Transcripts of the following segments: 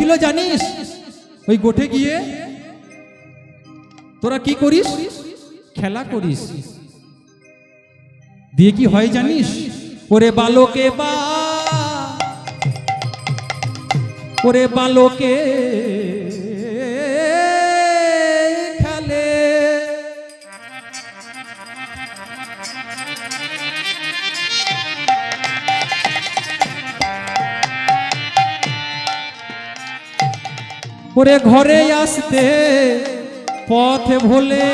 ছিল জানিস? ওই গোঠে গিয়ে তোরা কি করিস? খেলা করিস। দিয়ে কি হয় জানিস? ওরে বালকে বা, ওরে বালকে খেলে, ওরে ঘরে আসতে পথে ভোলে,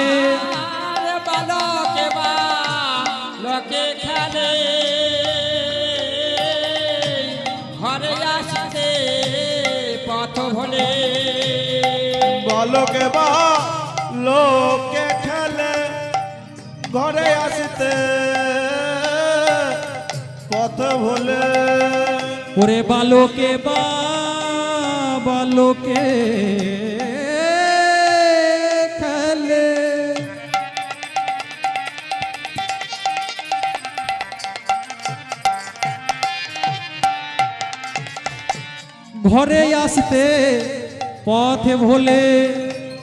বালকে বা লোকে খেলে, ঘরে আসতে পথ ভোলে। বালকে বা লোকে খেলে, ঘরে আসতে পথ ভোলে। ওরে বালকে বা, বালকে খেলে, ঘরে আসতে পথে ভোলে।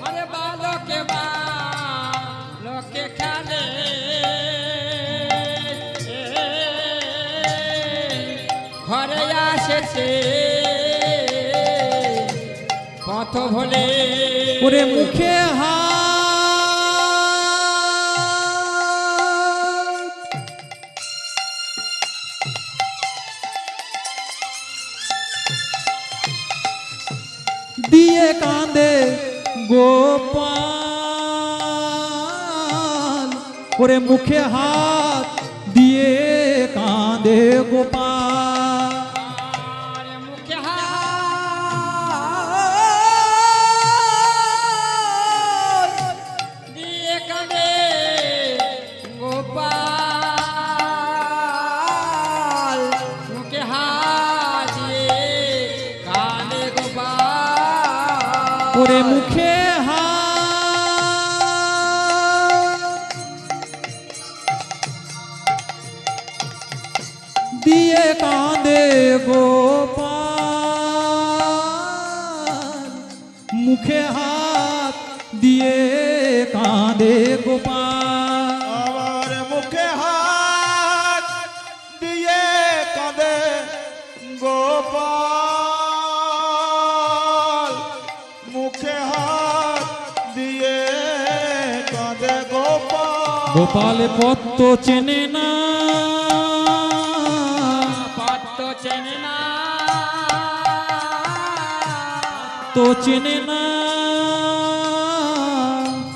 আরে বালকে বা লোকে খেলে, ঘরে আসতে পথ ভোলে। ওরে মুখে হাত দিয়ে কাঁদে গোপাল, ওরে মুখে হাত দিয়ে কাঁদে গোপাল। আরে মুখে দিয়ে কাঁদে গোপাল, মুখে হাত দিয়ে কাঁদে গোপাল। ওরে মুখে হাত দিয়ে কাঁদে গোপাল, মুখে হাত দিয়ে কাঁদে গোপাল। আমার মুখে হাত দিয়ে কাঁদে গোপাল, মুখে হাত দিয়ে কাঁদে গোপাল। গোপাল পথ তো চেনে না, পথ তো চেনে না, তো চেনে না,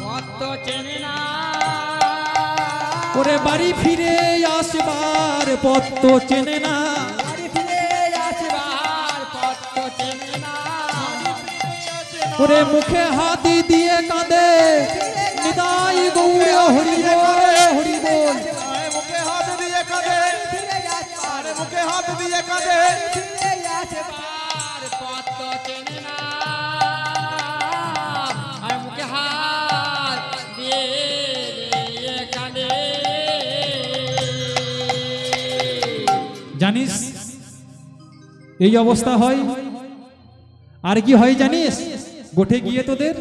পথ তো চেনে না। ওরে বাড়ি ফিরে আসবার পথ তো চেনে না, বাড়ি ফিরে আসবার পথ তো চেনে না। ওরে মুখে হাত দিয়ে কাঁদে নিতাই গৌর হরি বল, হরি বল। আরে মুখে হাত দিয়ে কাঁদে, আরে মুখে হাত দিয়ে কাঁদে। ফিরে আসবার পথ তো চেনে না, আর মুখে হাত দিয়ে কাঁদে। জানিস এই অবস্থা হয়। আর কি হয় জানিস? গোঠে গিয়ে তোদের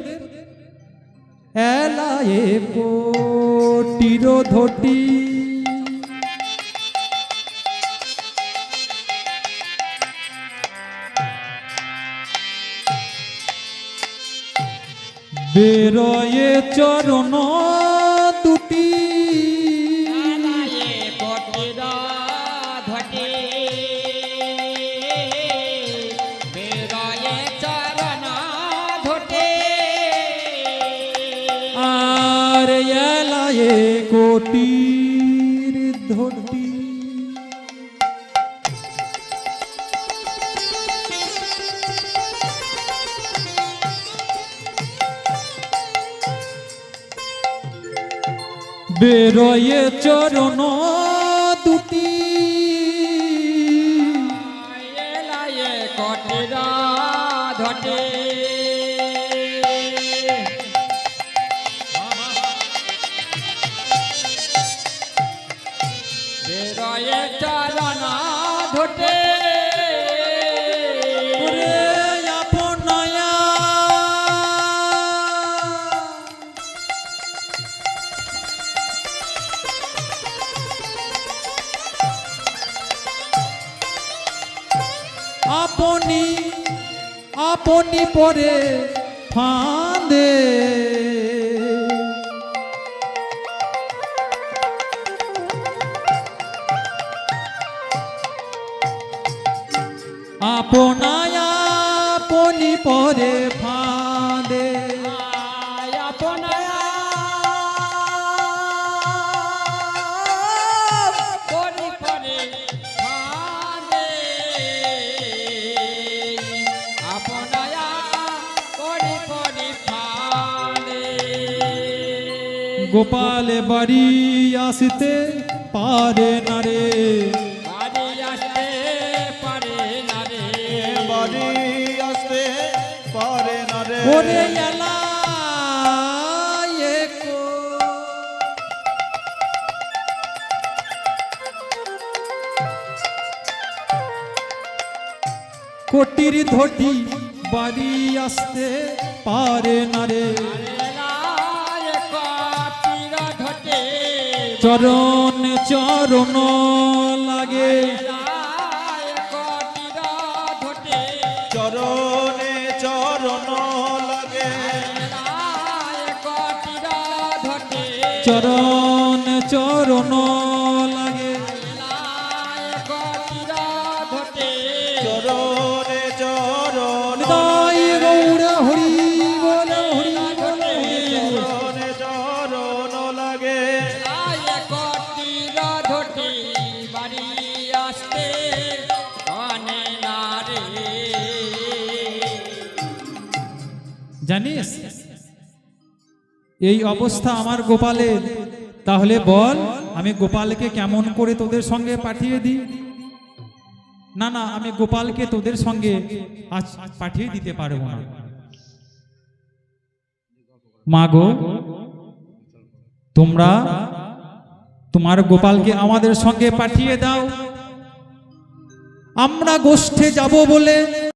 এলায়ে কোটির ধটি, বেরয়ে চরণ দুটি, আর এলায়ে কোটির ধটি। বেরয়ে চরণ দুটি, কটিরা ধটে বেরয়ে চরণ ধটে ওরে আপন আপনি পরে ফাঁদে আপনায় আপনি পরে ফাঁদে আপনায়া পরি পরি ফাঁদে আপনায়া পরি পরি ফাঁদে গোপাল বাড়ি আসতে পারে না রে বাড়ি আসতে পারে না রে বাড়ি আসতে পারে না রে ওরে এলা একো কোটির ধটি বাড়ি আসতে পারে না রে এলায় কাটির ধটে চরণ চরণ লাগে এলায় কাটির ধটে চরণে চরণ লাগে এলায় কাটির ধটে চরণ চরণ লাগে এলায় কাটির ধটে চরণে চরণ তাই গৌর হরি বল হরি বল হরি বল। চরণে চরণ লাগে এলায় কাটির ধটে বাড়ি আসতে কানে না রে জানিস এই অবস্থা আমার গোপালের, তাহলে বল আমি গোপালকে কেমন করে তোদের সঙ্গে পাঠিয়ে দিই? না না, আমি গোপালকে তোদের সঙ্গে আজ পাঠিয়ে দিতে পারবো না। মা গো, তোমরা তোমার গোপালকে আমাদের সঙ্গে পাঠিয়ে দাও। আমরা গোষ্ঠে যাব বলে